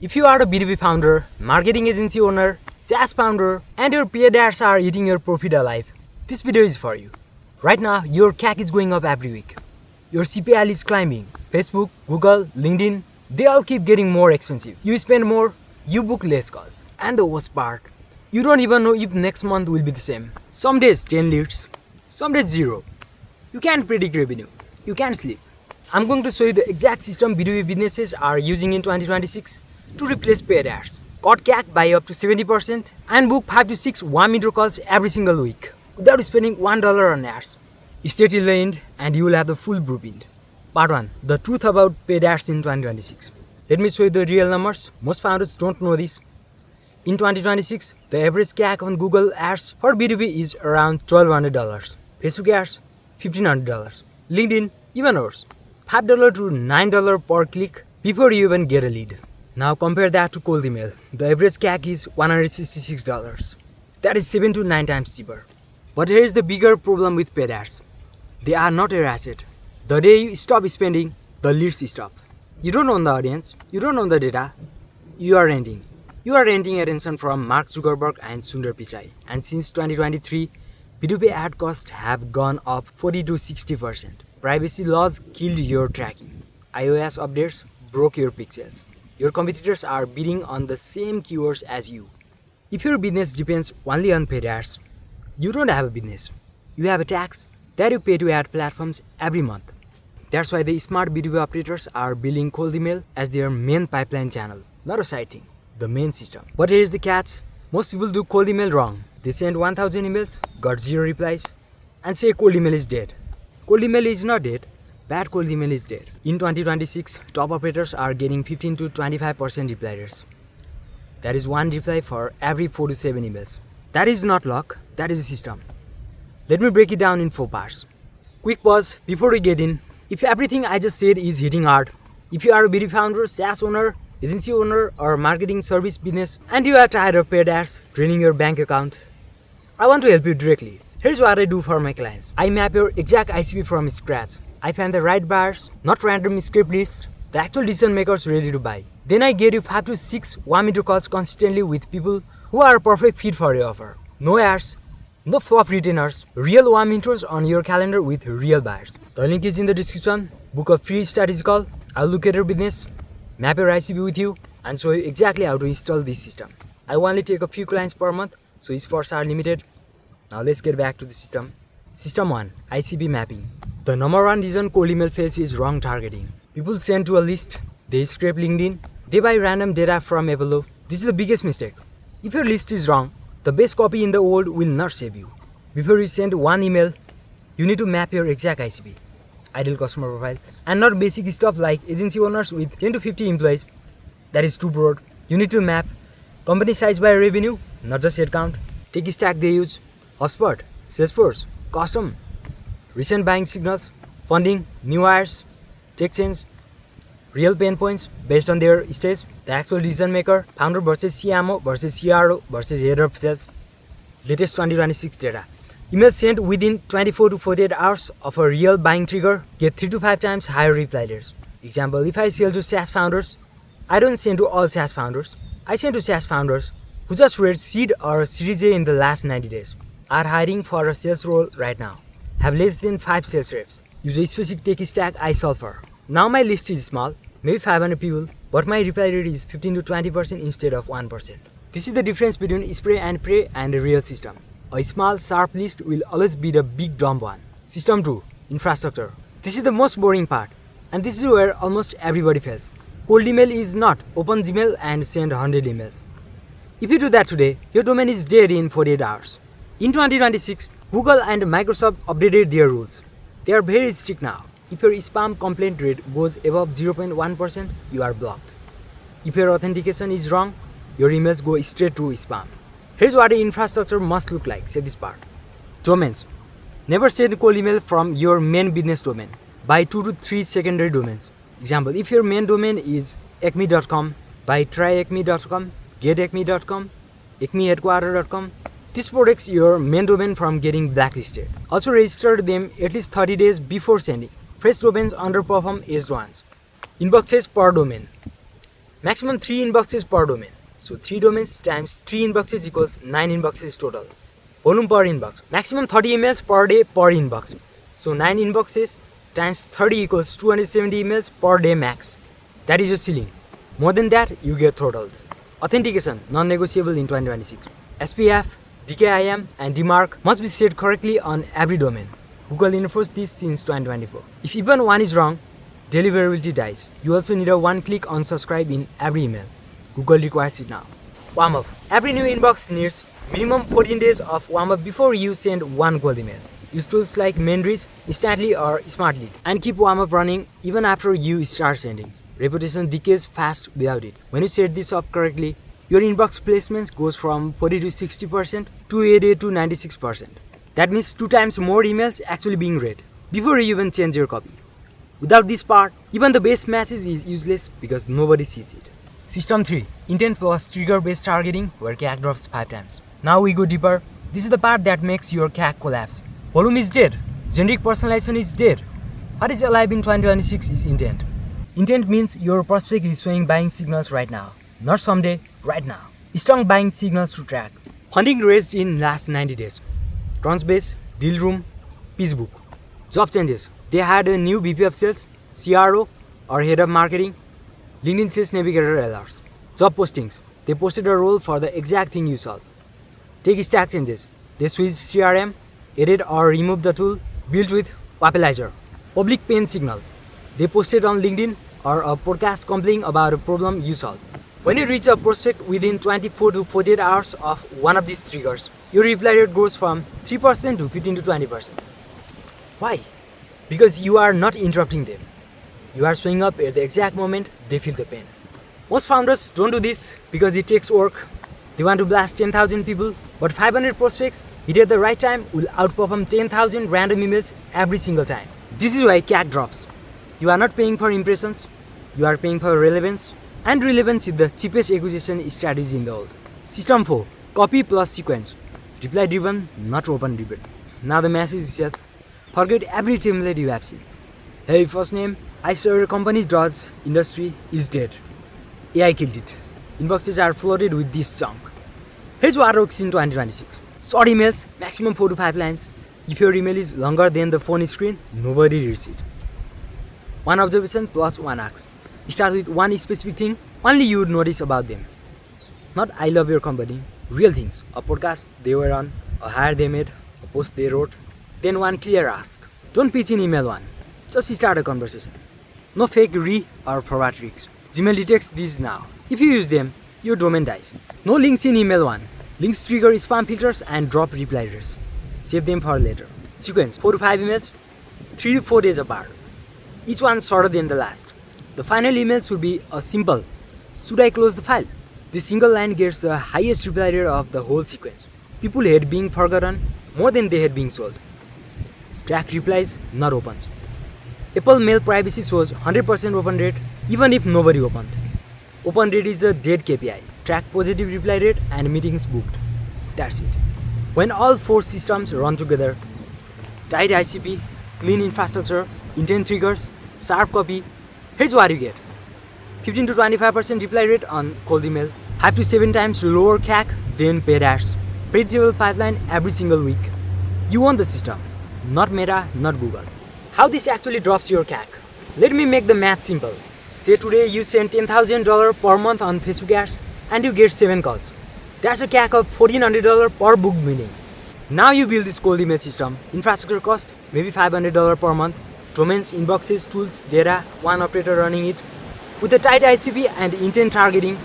If you are a B2B founder, marketing agency owner, SaaS founder, and your paid ads are eating your profit alive, this video is for you. Right now, your CAC is going up every week. Your CPL is climbing. Facebook, Google, LinkedIn, they all keep getting more expensive. You spend more, you book less calls. And the worst part, you don't even know if next month will be the same. Some days 10 leads, some days 0. You can't predict revenue. You can't sleep. I'm going to show you the exact system B2B businesses are using in 2026 to replace paid ads, cut CAC by up to 70%, and book 5 to 6 1-minute calls every single week without spending $1 on ads. Stay till the end and you will have the full blueprint. Part 1. The truth about paid ads in 2026. Let me show you the real numbers. Most founders don't know this. In 2026, the average CAC on Google ads for B2B is around $1,200. Facebook ads, $1,500. LinkedIn, even worse, $5 to $9 per click before you even get a lead. Now compare that to cold email. The average CAC is $166. That is 7 to 9 times cheaper. But here is the bigger problem with paid ads. They are not your asset. The day you stop spending, the leads stop. You don't own the audience. You don't own the data. You are renting. You are renting attention from Mark Zuckerberg and Sundar Pichai. And since 2023, B2B ad costs have gone up 40 to 60%. Privacy laws killed your tracking. iOS updates broke your pixels. Your competitors are bidding on the same keywords as you. If your business depends only on paid ads, you don't have a business. You have a tax that you pay to ad platforms every month. That's why the smart B2B operators are building cold email as their main pipeline channel, not a side thing, the main system. But here's the catch. Most people do cold email wrong. They send 1000 emails, got 0 replies, and say cold email is dead. Cold email is not dead. Bad cold email is dead. In 2026, top operators are getting 15 to 25% reply rates. That is 1 reply for every 4 to 7 emails. That is not luck, that is a system. Let me break it down in 4 parts. Quick pause before we get in. If everything I just said is hitting hard, if you are a B2B founder, SaaS owner, agency owner, or marketing service business, and you are tired of paid ads draining your bank account, I want to help you directly. Here's what I do for my clients. I map your exact ICP from scratch. I find the right buyers, not random script lists, the actual decision makers ready to buy. Then I get you 5 to 6 1-minute calls consistently with people who are a perfect fit for your offer. No ads, no flop retainers, real 1-minuters on your calendar with real buyers. The link is in the description. Book a free strategy call. I'll look at your business, map your ICP with you, and show you exactly how to install this system. I only take a few clients per month, so spots are limited. Now let's get back to the system. System 1. ICP mapping. The number 1 reason cold email fails is wrong targeting. People send to a list, they scrape LinkedIn, they buy random data from Apollo. This is the biggest mistake. If your list is wrong, the best copy in the world will not save you. Before you send one email, you need to map your exact ICP, ideal customer profile, and not basic stuff like agency owners with 10 to 50 employees. That is too broad. You need to map company size by revenue, not just headcount. Tech stack they use, HubSpot, Salesforce, custom, recent buying signals, funding, new hires, tech change, real pain points based on their stage, the actual decision maker, founder versus CMO versus CRO versus head of sales, latest 2026 data. Emails sent within 24 to 48 hours of a real buying trigger get 3 to 5 times higher reply rates. Example, if I sell to SaaS founders, I don't send to all SaaS founders. I send to SaaS founders who just raised seed or Series A in the last 90 days, are hiring for a sales role right now, have less than 5 sales reps, use a specific tech stack I solve for. Now my list is small, maybe 500 people, but my reply rate is 15 to 20% instead of 1%. This is the difference between spray and pray and a real system. A small, sharp list will always beat a big, dumb one. System 2. Infrastructure. This is the most boring part, and this is where almost everybody fails. Cold email is not open Gmail and send 100 emails. If you do that today, your domain is dead in 48 hours. In 2026, Google and Microsoft updated their rules. They are very strict now. If your spam complaint rate goes above 0.1%, you are blocked. If your authentication is wrong, your emails go straight to spam. Here's what the infrastructure must look like. Say this part. Domains. Never send cold email from your main business domain. Buy 2 to 3 secondary domains. Example, if your main domain is acme.com, buy tryacme.com, getacme.com, acmeheadquarter.com. This protects your main domain from getting blacklisted. Also register them at least 30 days before sending. Fresh domains underperform aged ones. Inboxes per domain. Maximum 3 inboxes per domain. So 3 domains times 3 inboxes equals 9 inboxes total. Volume per inbox. Maximum 30 emails per day per inbox. So 9 inboxes times 30 equals 270 emails per day max. That is your ceiling. More than that, you get throttled. Authentication, non-negotiable in 2026. SPF, DKIM, and DMARC must be set correctly on every domain. Google enforced this since 2024. If even one is wrong, deliverability dies. You also need a one-click unsubscribe in every email. Google requires it now. Warm-up. Every new inbox needs minimum 14 days of warm-up before you send one cold email. Use tools like MainReach, Instantly, or SmartLead, and keep warm-up running even after you start sending. Reputation decays fast without it. When you set this up correctly, your inbox placements goes from 40 to 60% to 80 to 96%. That means 2 times more emails actually being read before you even change your copy. Without this part, even the best message is useless because nobody sees it. System 3. Intent plus trigger-based targeting where CAC drops 5 times. Now we go deeper. This is the part that makes your CAC collapse. Volume is dead. Generic personalization is dead. What is alive in 2026 is intent. Intent means your prospect is showing buying signals right now. Not someday, right now. Strong buying signals to track. Funding raised in last 90 days. Crunchbase, Dealroom, PageBook. Job changes. They had a new VP of Sales, CRO, or Head of Marketing. LinkedIn Sales Navigator alerts. Job postings. They posted a role for the exact thing you solve. Tech stack changes. They switched CRM, edit or remove the tool built with Papelizer. Public pain signal. They posted on LinkedIn or a podcast complaining about a problem you solved. When you reach a prospect within 24 to 48 hours of one of these triggers, your reply rate goes from 3% to 15 to 20%. Why? Because you are not interrupting them. You are showing up at the exact moment they feel the pain. Most founders don't do this because it takes work. They want to blast 10,000 people, but 500 prospects hit at the right time will outperform 10,000 random emails every single time. This is why CAC drops. You are not paying for impressions, you are paying for relevance, and relevance is the cheapest acquisition strategy in the world. System 4. Copy plus sequence. Reply driven, not open driven. Now the message is set. Forget every template you have seen. Hey, first name, I saw your company's drugs industry is dead. AI killed it. Inboxes are flooded with this junk. Here's what works in 2026. Short emails, maximum 4 to 5 lines. If your email is longer than the phone screen, nobody reads it. One observation plus one ask. Start with one specific thing only you would notice about them. Not I love your company, real things. A podcast they were on, a hire they made, a post they wrote. Then one clear ask. Don't pitch in email 1. Just start a conversation. No fake or forward tricks. Gmail detects these now. If you use them, your domain dies. No links in email 1. Links trigger spam filters and drop reply rates. Save them for later. Sequence 4 to 5 emails, 3 to 4 days apart. Each one shorter than the last. The final email should be a simple, should I close the file? This single line gets the highest reply rate of the whole sequence. People hate being forgotten more than they hate being sold. Track replies, not opens. Apple Mail privacy shows 100% open rate even if nobody opened. Open rate is a dead KPI. Track positive reply rate and meetings booked. That's it. When all 4 systems run together, tight ICP, clean infrastructure, intent triggers, sharp copy, here's what you get. 15 to 25% reply rate on cold email, 5 to 7 times lower CAC than paid ads, predictable pipeline every single week. You own the system, not Meta, not Google. How this actually drops your CAC? Let me make the math simple. Say today you send $10,000 per month on Facebook ads and you get 7 calls. That's a CAC of $1,400 per booked meeting. Now you build this cold email system. Infrastructure cost, maybe $500 per month. Domains, inboxes, tools, data, one operator running it. With a tight ICP and intent targeting,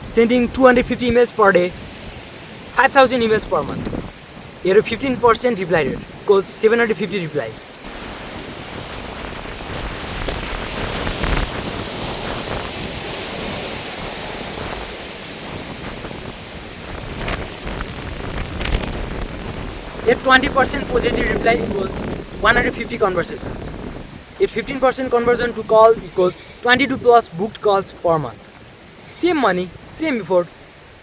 sending 250 emails per day, 5,000 emails per month. At a 15% reply rate, equals 750 replies. At 20% positive reply equals 150 conversations. At 15% conversion to call equals 22 plus booked calls per month. Same money, same effort,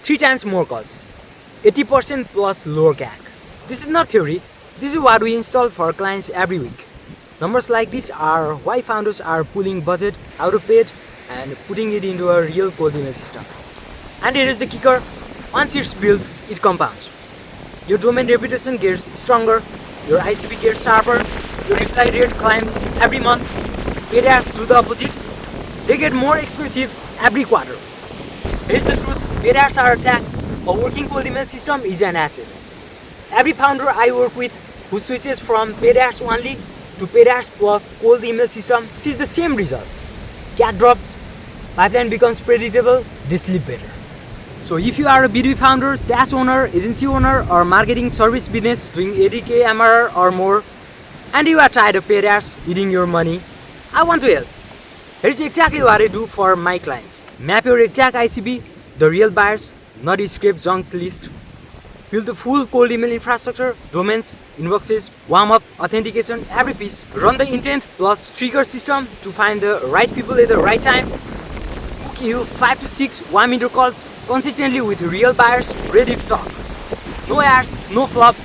3 times more calls. 80% plus lower CAC. This is not theory, this is what we install for clients every week. Numbers like this are why founders are pulling budget out of paid and putting it into a real cold email system. And here is the kicker, once it's built, it compounds. Your domain reputation gets stronger, your ICP gets sharper, your reply rate climbs every month. Paid ads do the opposite, they get more expensive every quarter. Here's the truth, paid ads are a tax, a working cold email system is an asset. Every founder I work with who switches from paid ads only to paid ads plus cold email system sees the same results. CAC drops, pipeline becomes predictable, they sleep better. So if you are a B2B founder, SaaS owner, agency owner or marketing service business doing 80k MRR or more and you are tired of paid ads eating your money, I want to help. Here's exactly what I do for my clients. Map your exact ICP, the real buyers, not a scraped junk list. Build the full cold email infrastructure, domains, inboxes, warm-up, authentication, every piece. Run the intent plus trigger system to find the right people at the right time. Book you 5 to 6 1-minute calls consistently with real buyers ready to talk. No ads, no flop,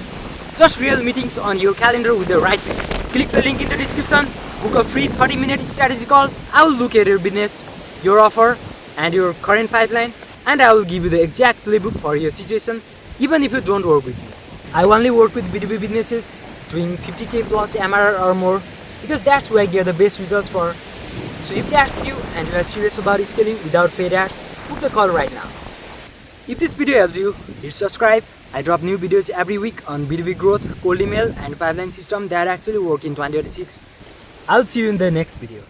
just real meetings on your calendar with the right people. Click the link in the description, book a free 30-minute strategy call. I will look at your business, your offer and your current pipeline and I will give you the exact playbook for your situation even if you don't work with me. I only work with B2B businesses doing 50k plus MRR or more because that's where I get the best results for. So if that's you and you are serious about scaling without paid ads, book the call right now. If this video helped you, hit subscribe. I drop new videos every week on B2B growth, cold email and pipeline system that actually work in 2026. I'll see you in the next video.